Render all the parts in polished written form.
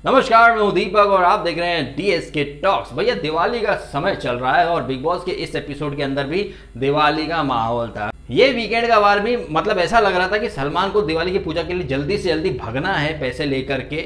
नमस्कार, मैं हूं दीपक और आप देख रहे हैं डीएसके टॉक्स। भैया दिवाली का समय चल रहा है और बिग बॉस के इस एपिसोड के अंदर भी दिवाली का माहौल था। ये वीकेंड का वार भी मतलब ऐसा लग रहा था कि सलमान को दिवाली की पूजा के लिए जल्दी से जल्दी भगना है पैसे लेकर के।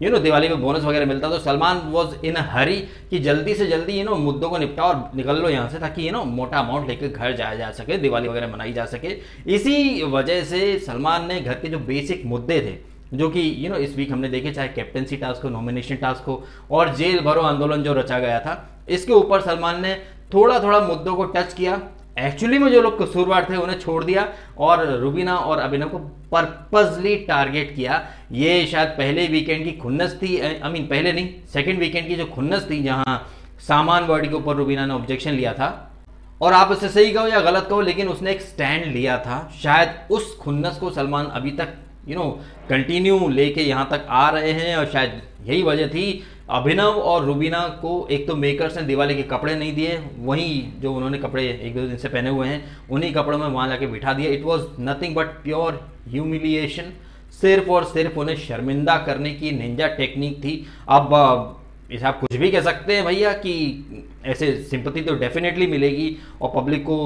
दिवाली में बोनस वगैरह मिलता तो सलमान वॉज इन हरी कि जल्दी से जल्दी मुद्दों को निपटा और निकल लो यहाँ से, ताकि मोटा अमाउंट लेकर घर जाया जा सके, दिवाली वगैरह मनाई जा सके। इसी वजह से सलमान ने घर के जो बेसिक मुद्दे थे, जो कि इस वीक हमने देखे, चाहे कैप्टेंसी टास्क हो, नॉमिनेशन टास्क हो और जेल भरो आंदोलन जो रचा गया था, इसके ऊपर सलमान ने थोड़ा थोड़ा मुद्दों को टच किया। एक्चुअली में जो लोग कसूरवार थे उन्हें छोड़ दिया और रुबीना और अभिनव को पर्पसली टारगेट किया। ये शायद पहले वीकेंड की खुन्नस थी, पहले नहीं, सेकेंड वीकेंड की जो खुन्नस थी, जहां सामान वर्ड के ऊपर रुबीना ने ऑब्जेक्शन लिया था। और आप उसे सही कहो या गलत कहो, लेकिन उसने एक स्टैंड लिया था। शायद उस खुन्नस को सलमान अभी तक कंटिन्यू लेके यहां तक आ रहे हैं और शायद यही वजह थी। अभिनव और रुबीना को एक तो मेकर्स ने दिवाली के कपड़े नहीं दिए, वहीं जो उन्होंने कपड़े एक दो दिन से पहने हुए हैं उन्हीं कपड़ों में वहां जाके बिठा दिया। It was nothing but pure humiliation, सिर्फ और सिर्फ उन्हें शर्मिंदा करने की निंजा टेक्निक थी। अब इसे आप कुछ भी कह सकते हैं भैया कि ऐसे सिंपैथी तो डेफिनेटली मिलेगी और पब्लिक को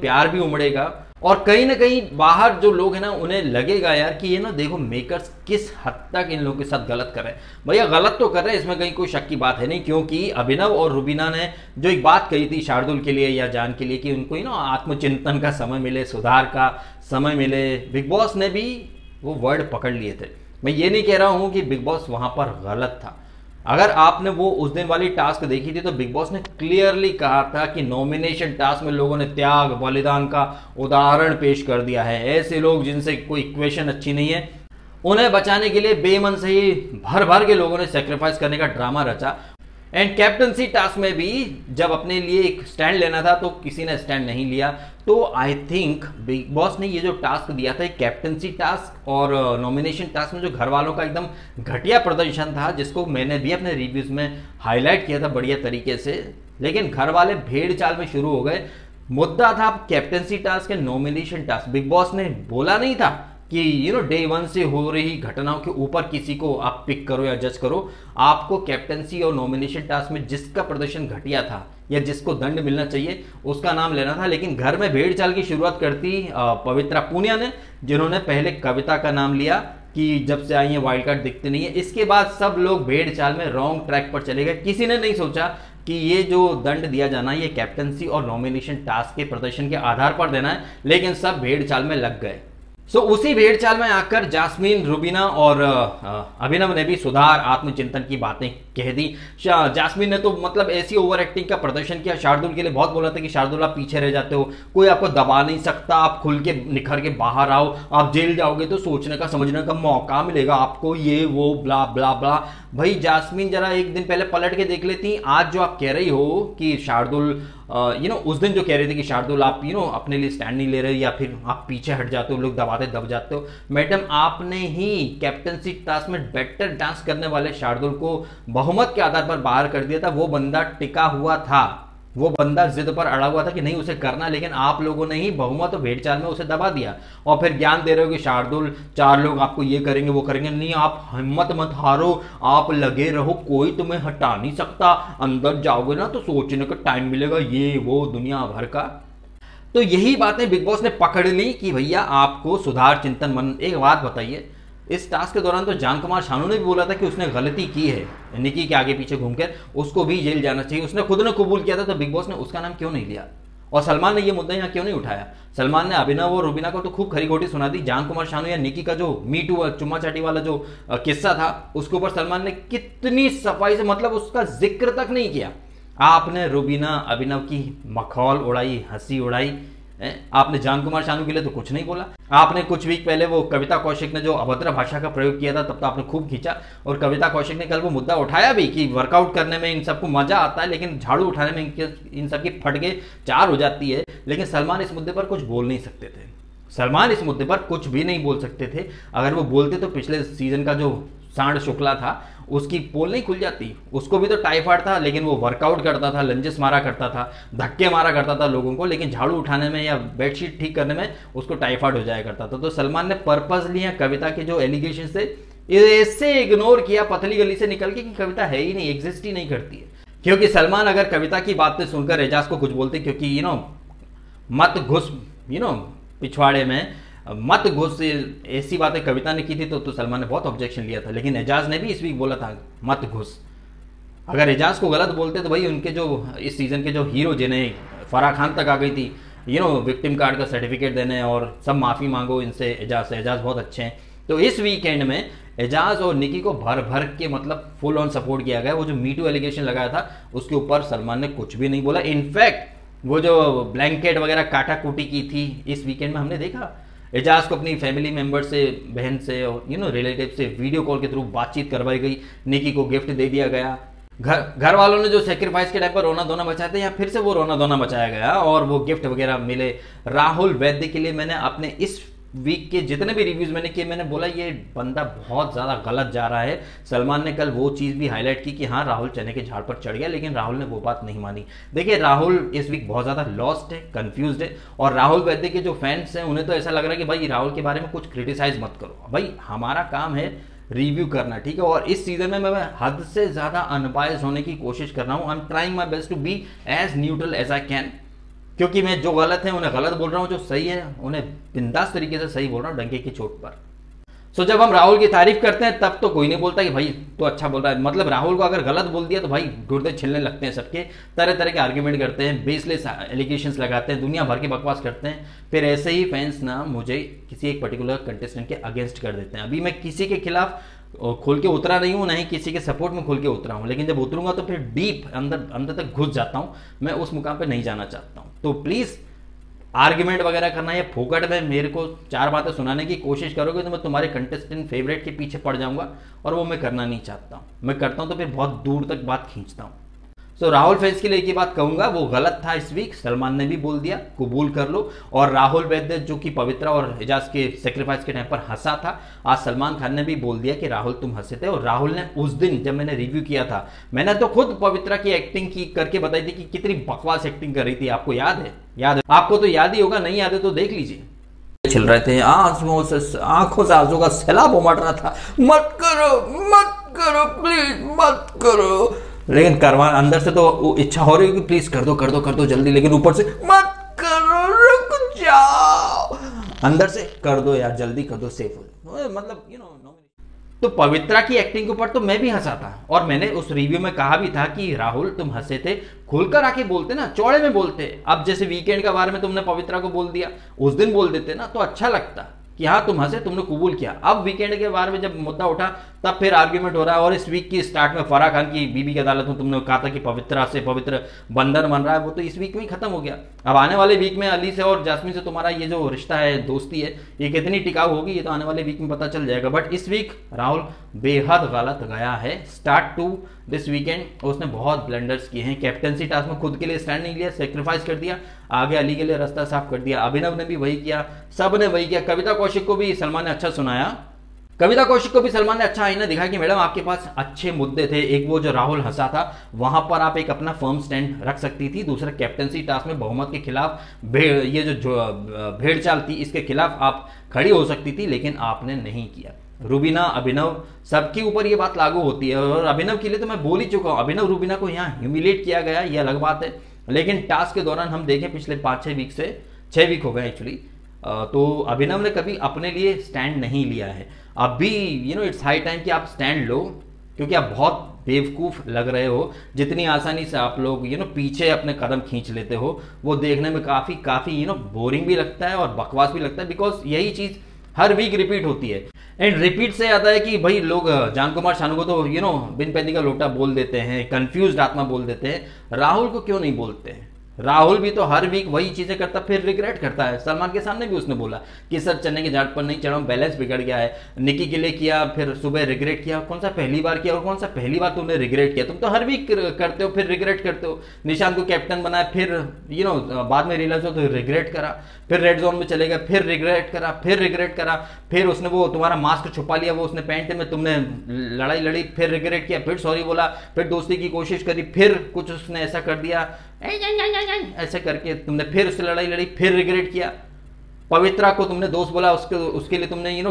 प्यार भी उमड़ेगा, और कहीं ना कहीं बाहर जो लोग हैं ना उन्हें लगेगा यार कि देखो मेकर्स किस हद तक इन लोगों के साथ गलत कर रहे हैं। भैया गलत तो कर रहे हैं, इसमें कहीं कोई शक की बात है नहीं, क्योंकि अभिनव और रुबीना ने जो एक बात कही थी शार्दुल के लिए या जान के लिए कि उनको आत्मचिंतन का समय मिले, सुधार का समय मिले, बिग बॉस ने भी वो वर्ड पकड़ लिए थे। मैं ये नहीं कह रहा हूं कि बिग बॉस वहां पर गलत था। अगर आपने वो उस दिन वाली टास्क देखी थी तो बिग बॉस ने क्लियरली कहा था कि नॉमिनेशन टास्क में लोगों ने त्याग बलिदान का उदाहरण पेश कर दिया है। ऐसे लोग जिनसे कोई इक्वेशन अच्छी नहीं है, उन्हें बचाने के लिए बेमन से ही भर भर के लोगों ने सेक्रीफाइस करने का ड्रामा रचा। एंड कैप्टनसी टास्क में भी जब अपने लिए एक स्टैंड लेना था तो किसी ने स्टैंड नहीं लिया। तो आई थिंक बिग बॉस ने ये जो टास्क दिया था, कैप्टनसी टास्क और नॉमिनेशन टास्क में जो घर वालों का एकदम घटिया प्रदर्शन था, जिसको मैंने भी अपने रिव्यूज में हाईलाइट किया था बढ़िया तरीके से, लेकिन घर वाले भेड़ चाल में शुरू हो गए। मुद्दा था captaincy task and nomination task. Big boss ने बोला नहीं था कि डे वन से हो रही घटनाओं के ऊपर किसी को आप पिक करो या जज करो। आपको कैप्टनसी और नॉमिनेशन टास्क में जिसका प्रदर्शन घटिया था या जिसको दंड मिलना चाहिए उसका नाम लेना था। लेकिन घर में भेड़ चाल की शुरुआत करती पवित्रा पूनिया ने, जिन्होंने पहले कविता का नाम लिया कि जब से आई है वाइल्ड कार्ड दिखते नहीं है। इसके बाद सब लोग भेड़ चाल में रॉन्ग ट्रैक पर चले गए। किसी ने नहीं सोचा कि ये जो दंड दिया जाना ये कैप्टनसी और नॉमिनेशन टास्क के प्रदर्शन के आधार पर देना है, लेकिन सब भेड़ चाल में लग गए। उसी भेड़ चाल में आकर जास्मीन, रुबीना और अभिनव ने भी सुधार, आत्मचिंतन की बातें कह दी। जास्मीन ने तो मतलब ऐसी ओवर एक्टिंग का प्रदर्शन किया। शार्दुल के लिए बहुत बोला था कि शार्दुल आप पीछे रह जाते हो, कोई आपको दबा नहीं सकता, आप खुल के निखर के बाहर आओ, आप जेल जाओगे तो सोचने का समझने का मौका मिलेगा आपको, ये वो ब्ला ब्ला ब्ला। भाई जास्मीन जरा एक दिन पहले पलट के देख लेती। आज जो आप कह रही हो कि शार्दुल उस दिन जो कह रहे थे कि शार्दुल आप अपने लिए स्टैंड नहीं ले रहे या फिर आप पीछे हट जाते हो, लोग दबाते दब जाते हो, मैडम आपने ही कैप्टनसी टास्क में बेटर डांस करने वाले शार्दुल को बहुमत के आधार पर बाहर कर दिया था। वो बंदा टिका हुआ था, वो बंदा जिद पर अड़ा हुआ था कि नहीं उसे करना, लेकिन आप लोगों ने ही बहुमत और भेड़चाल में उसे दबा दिया। और फिर ज्ञान दे रहे हो कि शार्दुल 4 लोग आपको ये करेंगे वो करेंगे। नहीं, आप हिम्मत मत हारो, आप लगे रहो, कोई तुम्हें हटा नहीं सकता। अंदर जाओगे ना तो सोचने का टाइम मिलेगा, ये वो दुनिया भर का। तो यही बातें बिग बॉस ने पकड़ ली कि भैया आपको सुधार, चिंतन, मन। एक बात बताइए, इस टास्क के दौरान तो जान कुमार शानू ने भी बोला था कि उसने गलती की है, निकी के आगे पीछे घूमकर, उसको भी जेल जाना चाहिए। उसने खुद ने कबूल किया था, तो बिग बॉस ने उसका नाम क्यों नहीं लिया? और सलमान ने ये मुद्दा यहाँ क्यों नहीं उठाया? सलमान ने अभिनव और रुबीना को तो खूब खरी खोटी सुना दी। जान कुमार शानू या निकी का जो मी टू चुम्मा चाटी वाला जो किस्सा था, उसके ऊपर सलमान ने कितनी सफाई से मतलब उसका जिक्र तक नहीं किया। आपने रुबीना अभिनव की मखौल उड़ाई, हंसी उड़ाई। आपने जान कुमार शानू के लिए तो कुछ नहीं बोला। आपने कुछ वीक पहले वो कविता कौशिक ने जो अभद्र भाषा का प्रयोग किया था, तब तो आपने खूब खींचा। और कविता कौशिक ने कल वो मुद्दा उठाया भी कि वर्कआउट करने में इन सबको मजा आता है, लेकिन झाड़ू उठाने में इन सबकी फटके 4 हो जाती है। लेकिन सलमान इस मुद्दे पर कुछ बोल नहीं सकते थे। सलमान इस मुद्दे पर कुछ भी नहीं बोल सकते थे। अगर वो बोलते तो पिछले सीजन का जो सांड शुक्ला था उसकी पोल नहीं खुल जाती। उसको भी तो टाइफाइड था, लेकिन वो वर्कआउट करता था, लंजेस मारा करता था, धक्के मारा करता था लोगों को, लेकिन झाड़ू उठाने में या बेडशीट ठीक करने में उसको टाइफाइड हो जाया करता था। तो सलमान ने पर्पसली कविता के जो एलिगेशन थे इससे इग्नोर किया पतली गली से निकल के कि कविता है ही नहीं, एग्जिस्ट ही नहीं करती है। क्योंकि सलमान अगर कविता की बातें सुनकर एजाज को कुछ बोलते, क्योंकि मत घुस पिछवाड़े में मत घुस ऐसी बातें कविता ने की थी तो सलमान ने बहुत ऑब्जेक्शन लिया था। लेकिन एजाज ने भी इस वीक बोला था मत घुस। अगर एजाज को गलत बोलते तो भाई उनके जो इस सीजन के जो हीरो जिन्हें फराह खान तक आ गई थी विक्टिम कार्ड का सर्टिफिकेट देने और सब माफी मांगो इनसे एजाज से, एजाज बहुत अच्छे हैं। तो इस वीकेंड में एजाज और निकी को भर भर के मतलब फुल ऑन सपोर्ट किया गया। वो जो मीटू एलिगेशन लगाया था उसके ऊपर सलमान ने कुछ भी नहीं बोला। इनफैक्ट वो जो ब्लैंकेट वगैरह काटा कूटी की थी इस वीकेंड में हमने देखा एजाज को अपनी फैमिली मेंबर से, बहन से और रिलेटिव से वीडियो कॉल के थ्रू बातचीत करवाई गई। निकी को गिफ्ट दे दिया गया। घर वालों ने जो सेक्रीफाइस के टाइम पर रोना धोना मचाया था, यहाँ फिर से वो रोना धोना मचाया गया और वो गिफ्ट वगैरह मिले। राहुल वैद्य के लिए मैंने अपने इस वीक के जितने भी रिव्यूज मैंने किए, मैंने बोला ये बंदा बहुत ज्यादा गलत जा रहा है। सलमान ने कल वो चीज भी हाईलाइट की कि हाँ राहुल चने के झाड़ पर चढ़ गया, लेकिन राहुल ने वो बात नहीं मानी। देखिए राहुल इस वीक बहुत ज्यादा लॉस्ट है, कंफ्यूज्ड है और राहुल वैद्य के जो फैंस हैं उन्हें तो ऐसा लग रहा है कि भाई राहुल के बारे में कुछ क्रिटिसाइज मत करो। भाई हमारा काम है रिव्यू करना, ठीक है। और इस सीजन में मैं हद से ज्यादा अनबायस होने की कोशिश कर रहा हूं। I am trying my best to be as neutral as I can, क्योंकि मैं जो गलत है उन्हें गलत बोल रहा हूं, जो सही है उन्हें बिंदास तरीके से सही बोल रहा हूं, डंके की चोट पर। सो जब हम राहुल की तारीफ करते हैं तब तो कोई नहीं बोलता कि भाई तो अच्छा बोल रहा है। मतलब राहुल को अगर गलत बोल दिया तो भाई गुर्दे छिलने लगते हैं सबके, तरह तरह के आर्ग्यूमेंट करते हैं, बेसलेस एलिगेशंस लगाते हैं, दुनिया भर की बकवास करते हैं। फिर ऐसे ही फैंस ना मुझे किसी एक पर्टिकुलर कंटेस्टेंट के अगेंस्ट कर देते हैं। अभी मैं किसी के खिलाफ खुल के उतरा नहीं हूं, नहीं किसी के सपोर्ट में खुल के उतरा हूं, लेकिन जब उतरूंगा तो फिर डीप अंदर तक घुस जाता हूं। मैं उस मुकाम पे नहीं जाना चाहता हूं। तो प्लीज आर्ग्यूमेंट वगैरह करना या फोकट में मेरे को चार बातें सुनाने की कोशिश करोगे तो मैं तुम्हारे कंटेस्टेंट फेवरेट के पीछे पड़ जाऊंगा और वो मैं करना नहीं चाहता हूं। मैं करता हूं तो फिर बहुत दूर तक बात खींचता हूं। तो राहुल फैंस के लिए एक ही बात कहूंगा, वो गलत था इस वीक, सलमान ने भी बोल दिया, कबूल कर लो। और राहुल वैद्य जो कि पवित्रा और एजाज के सेक्रीफाइस के टाइम पर हंसा था, आज सलमान खान ने भी बोल दिया कि राहुल तुम हंसे थे। और राहुल ने उस दिन जब मैंने रिव्यू किया था, मैंने तो खुद पवित्रा की एक्टिंग की करके बताई थी कि कितनी बकवास एक्टिंग कर रही थी। आपको याद है? याद है आपको तो याद ही होगा, नहीं याद है तो देख लीजिए। छिल रहे थे आंखों से आंसू का सैलाब उमड़ रहा था, मत करो प्लीज मत करो। लेकिन करवा अंदर से तो इच्छा हो रही है कि प्लीज कर दो जल्दी, लेकिन ऊपर से मत करो, रुक जाओ। अंदर से कर दो यार, जल्दी कर दो, सेफ हो। मतलब तो पवित्रा की एक्टिंग के ऊपर तो मैं भी हंसा था और मैंने उस रिव्यू में कहा भी था कि राहुल तुम हंसे थे, खुलकर आके बोलते ना, चौड़े में बोलते। अब जैसे वीकेंड का बारे में तुमने पवित्रा को बोल दिया, उस दिन बोल देते ना तो अच्छा लगता कि हाँ तुम हंसे, तुमने कबूल किया। अब वीकेंड के बारे में जब मुद्दा उठा तब फिर आर्ग्यूमेंट हो रहा है। और इस वीक की स्टार्ट में फराह खान की बीबी की अदालत में तुमने कहा था कि पवित्रा से पवित्र बंधन बन रहा है, वो तो इस वीक में ही खत्म हो गया। अब आने वाले वीक में अली से और जास्मीन से तुम्हारा ये जो रिश्ता है, दोस्ती है, ये कितनी टिकाऊ होगी ये तो आने वाले वीक में पता चल जाएगा। बट इस वीक राहुल बेहद गलत गया है। स्टार्ट टू दिस वीकेंड उसने बहुत ब्लंडर्स किए हैं। कैप्टनसी टास्क में खुद के लिए स्टैंड नहीं लिया, सेक्रीफाइस कर दिया, आगे अली के लिए रास्ता साफ कर दिया। अभिनव ने भी वही किया, सब ने वही किया। कविता कौशिक को भी सलमान ने अच्छा सुनाया, कविता कौशिक को भी सलमान ने अच्छा आईना दिखाया कि मैडम आपके पास अच्छे मुद्दे थे। एक वो जो राहुल हंसा था वहां पर आप एक अपना फर्म स्टैंड रख सकती थी। दूसरा कैप्टनसी टास्क में बहुमत के खिलाफ ये जो भेड़ चाल थी इसके खिलाफ आप खड़ी हो सकती थी, लेकिन आपने नहीं किया। रूबीना, अभिनव सबके ऊपर ये बात लागू होती है और अभिनव के लिए तो मैं बोल ही चुका हूं। अभिनव रूबीना को यहाँ ह्यूमिलेट किया गया ये अलग बात है, लेकिन टास्क के दौरान हम देखें पिछले 5-6 वीक से 6 वीक हो गए एक्चुअली, तो अभिनव ने कभी अपने लिए स्टैंड नहीं लिया है। अभी इट्स हाई टाइम कि आप स्टैंड लो, क्योंकि आप बहुत बेवकूफ लग रहे हो। जितनी आसानी से आप लोग पीछे अपने कदम खींच लेते हो वो देखने में काफी बोरिंग भी लगता है और बकवास भी लगता है, बिकॉज यही चीज हर वीक रिपीट होती है। एंड रिपीट से आता है कि भाई लोग जान कुमार शानू को तो बिन पैदी का लोटा बोल देते हैं, कंफ्यूज्ड आत्मा बोल देते हैं। राहुल को क्यों नहीं बोलते हैं? राहुल भी तो हर वीक वही चीजें करता फिर रिग्रेट करता है। सलमान के सामने भी उसने बोला कि सर चने के झाड़ पर नहीं चढ़ा, बैलेंस बिगड़ गया है। निकी के लिए किया, फिर सुबह रिग्रेट किया। कौन सा पहली बार किया और कौन सा पहली बार तुमने रिग्रेट किया? तुम तो हर वीक करते हो फिर रिग्रेट करते हो। निशांत को कैप्टन बनाया, फिर बाद में रियलाइज हो तो रिग्रेट करा, फिर रेड जोन में चले गए, फिर रिग्रेट करा, फिर रिग्रेट करा, फिर उसने वो तुम्हारा मास्क छुपा लिया, वो उसने पैंट में, तुमने लड़ाई लड़ी, फिर रिग्रेट किया, फिर सॉरी बोला, फिर दोस्ती की कोशिश करी, फिर कुछ उसने ऐसा कर दिया, ऐसे करके तुमने फिर उससे लड़ाई लड़ी, फिर रिग्रेट किया। पवित्रा को तुमने दोस्त बोला, उसके लिए तुमने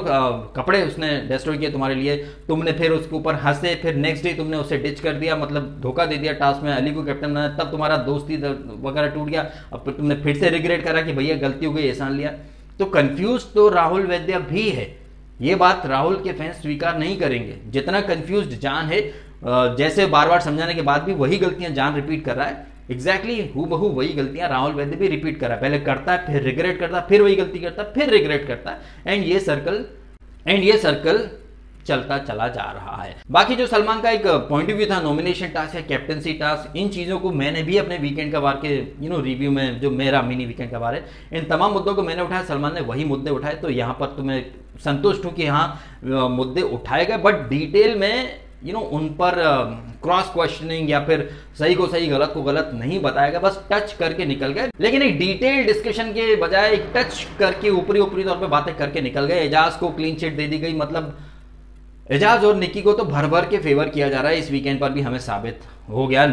कपड़े उसने डिस्ट्रॉय किए तुम्हारे लिए, तुमने फिर उसके ऊपर हंसे, फिर नेक्स्ट डे तुमने उसे डिच कर दिया, मतलब धोखा दे दिया टास्क में, अली को कैप्टन बनाया, तब तुम्हारा दोस्ती वगैरह टूट गया। अब तुमने फिर से रिग्रेट करा कि भैया गलती हो गई, एहसान लिया। तो कंफ्यूज तो राहुल वैद्य भी है, ये बात राहुल के फैंस स्वीकार नहीं करेंगे। जितना कंफ्यूज्ड जान है, जैसे बार बार समझाने के बाद भी वही गलतियां जान रिपीट कर रहा है, एग्जैक्टली हूबहू वही गलतियां राहुल वैद्य भी रिपीट कर रहा है। पहले करता है, फिर रिग्रेट करता है, फिर वही गलती करता है, फिर रिग्रेट करता है, एंड ये सर्कल चलता चला जा रहा है। बाकी जो सलमान का एक पॉइंट ऑफ व्यू था, नॉमिनेशन टास्क या कैप्टनसी टास्क, इन चीजों को मैंने भी अपने वीकेंड का वार के रिव्यू में, जो मेरा मिनी वीकेंड का वार है, इन तमाम मुद्दों को मैंने उठाया, सलमान ने वही मुद्दे उठाए। तो यहाँ पर तो मैं संतुष्ट हूं कि हाँ मुद्दे उठाए गए, बट डिटेल में उन पर क्रॉस क्वेश्चनिंग या फिर सही को सही गलत को गलत नहीं बताया गया, बस टच करके निकल गए। लेकिन एक डिटेल डिस्कशन के बजाय एक टच करके ऊपरी तौर पे बातें करके निकल गए। एजाज को क्लीन चिट दे दी गई, मतलब एजाज और निकी को तो भर भर के फेवर किया जा रहा है। इस वीकेंड पर भी हमें साबित हो गया,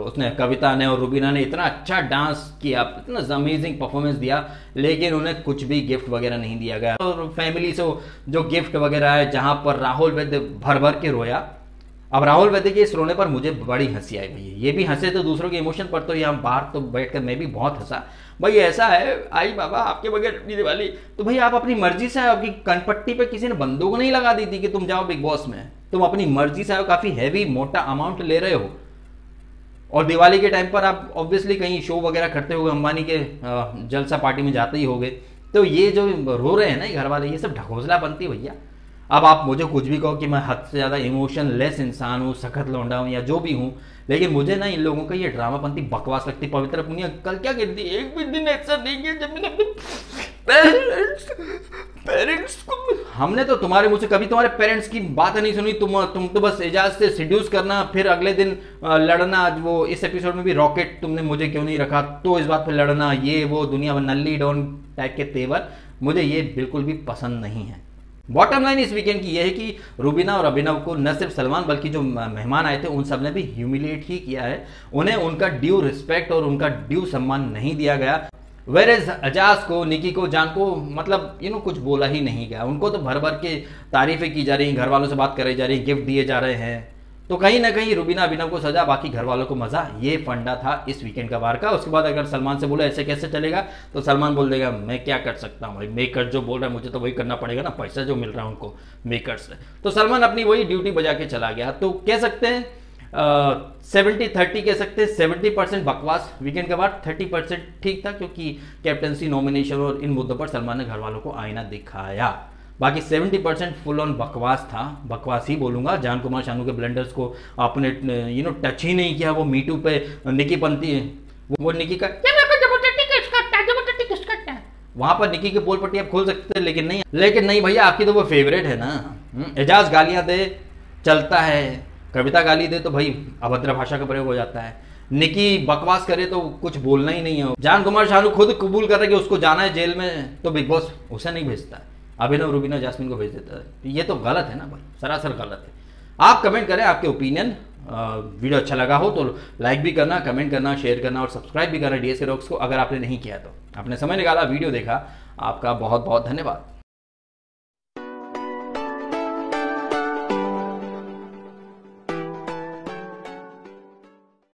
उसने कविता ने और रुबीना ने इतना अच्छा डांस किया, इतना अमेजिंग परफॉर्मेंस दिया, लेकिन उन्हें कुछ भी गिफ्ट वगैरह नहीं दिया गया। और फैमिली से जो गिफ्ट वगैरह है, जहां पर राहुल वैद्य भर भर के रोया। अब राहुल वैद्य के इस रोने पर मुझे बड़ी हंसी आई भैया, ये भी हंसे तो दूसरों के इमोशन पर, तो यहाँ बाहर तो बैठकर मैं भी बहुत हंसा। भाई ऐसा है, आई बाबा आपके बगैर अपनी दिवाली, तो भाई आप अपनी मर्जी से आए, आपकी कनपट्टी पे किसी ने बंदूक नहीं लगा दी थी कि तुम जाओ बिग बॉस में, तुम अपनी मर्जी से आए, काफी हैवी मोटा अमाउंट ले रहे हो। और दिवाली के टाइम पर आप ऑब्वियसली कहीं शो वगैरह करते हो, अंबानी के जलसा पार्टी में जाते ही होगे, तो ये जो रो रहे हैं ना घर वाले, ये सब ढकोसला बनती है भैया। अब आप मुझे कुछ भी कहो कि मैं हद से ज्यादा इमोशनलेस इंसान हूँ, सखत लौंडा हूँ या जो भी हूँ, लेकिन मुझे ना इन लोगों का ये ड्रामापंती बकवास लगती। पवित्र पुनिया कल क्या कहती, एक भी दिन ऐसा नहीं किया जब मैंने अपने पेरेंट्स को, हमने तो तुम्हारे मुझसे कभी तुम्हारे पेरेंट्स की बात नहीं सुनी। तुम तो बस एजाज से सिड्यूस करना, फिर अगले दिन लड़ना। वो इस एपिसोड में भी रॉकेट तुमने मुझे क्यों नहीं रखा, तो इस बात पर लड़ना, ये वो दुनिया में नल्ली डॉन टाइप के तेवर, मुझे ये बिल्कुल भी पसंद नहीं है। बॉटम लाइन इस वीकेंड की यह है कि रुबीना और अभिनव को न सिर्फ सलमान बल्कि जो मेहमान आए थे उन सब ने भी ह्यूमिलिएट ही किया है। उन्हें उनका ड्यू रिस्पेक्ट और उनका ड्यू सम्मान नहीं दिया गया। वेरेज एजाज को, निकी को, जान को मतलब कुछ बोला ही नहीं गया। उनको तो भर भर के तारीफें की जा रही, घर वालों से बात कराई जा रही, गिफ्ट दिए जा रहे हैं। तो कहीं ना कहीं रुबीना अभिनव को सजा, बाकी घर वालों को मजा, ये फंडा था इस वीकेंड का वार का। उसके बाद अगर सलमान से बोला ऐसे कैसे चलेगा, तो सलमान बोल देगा मैं क्या कर सकता हूँ भाई, मेकर जो बोल रहा है मुझे तो वही करना पड़ेगा ना, पैसा जो मिल रहा है उनको मेकर से। तो सलमान अपनी वही ड्यूटी बजा के चला गया। तो कह सकते हैं 70-30 कह सकते हैं, 70% बकवास वीकेंड के बाद, 30% ठीक था, क्योंकि कैप्टनसी, नॉमिनेशन और इन मुद्दों पर सलमान ने घर वालों को आईना दिखाया। बाकी 70% फुल ऑन बकवास था, बकवास ही बोलूंगा। जान कुमार शानू के ब्लंडर्स को आपने टच ही नहीं किया। वो मीटू पे निकी पंती, वो निकी का वहां पर निकी की पोल पट्टी आप खोल सकते थे, लेकिन नहीं भैया, आपकी तो वो फेवरेट है ना। एजाज गालियां दे चलता है, कविता गाली दे तो भाई अभद्र भाषा का प्रयोग हो जाता है, निकी बकवास करे तो कुछ बोलना ही नहीं है। जान कुमार शानू खुद कबूल कर रहे कि उसको जाना है जेल में, तो बिग बॉस उसे नहीं भेजता है, अभिनव, रुबीना, जास्मिन को भेज देता है। ये तो गलत है ना भाई, सरासर गलत है। आप कमेंट करें आपके ओपिनियन। वीडियो अच्छा लगा हो तो लाइक भी करना, कमेंट करना, शेयर करना और सब्सक्राइब भी करना डीएसके रॉक्स को, अगर आपने नहीं किया तो। आपने समय निकाला, वीडियो देखा, आपका बहुत बहुत धन्यवाद।